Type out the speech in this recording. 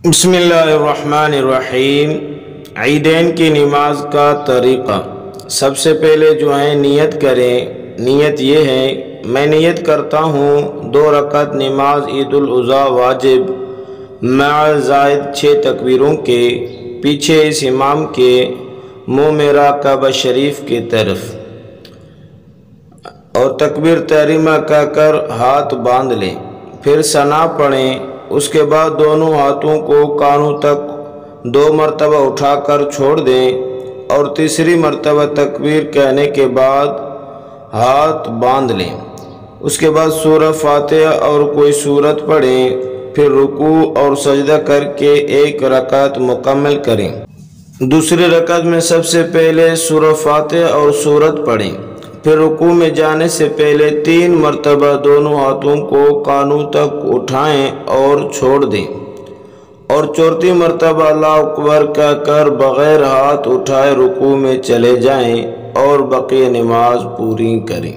بسم اللہ الرحمن الرحیم۔ عیدین کی نماز کا طریقہ۔ سب سے پہلے جو ہے نیت کریں۔ نیت یہ ہے، میں نیت کرتا ہوں 2 رکعت نماز عید الاضحیٰ واجب مع زائد 6 تکبیروں کے، پیچھے اس امام کے منہ میرا کعبہ شریف کی طرف، اور تکبیر تحریمہ کہہ کر ہاتھ باندھ لیں، پھر ثنا پڑھیں۔ اس کے بعد دونوں ہاتھوں کو کانوں تک 2 مرتبہ اٹھا کر چھوڑ دیں، اور تیسری مرتبہ تکبیر کہنے کے بعد ہاتھ باندھ لیں۔ اس کے بعد سورہ فاتحہ اور کوئی سورت پڑھیں، پھر رکوع اور سجدہ کر کے 1 رکعت مکمل کریں۔ دوسری رکعت میں سب سے پہلے سورہ فاتحہ اور سورت پڑھیں، پھر رکوع میں جانے سے پہلے 3 مرتبہ دونوں ہاتھوں کو کانوں تک اٹھائیں اور چھوڑ دیں، اور 4تھی مرتبہ اللہ اکبر کہہ کر بغیر ہاتھ اٹھائے رکوع میں چلے جائیں اور بقیہ نماز پوری کریں۔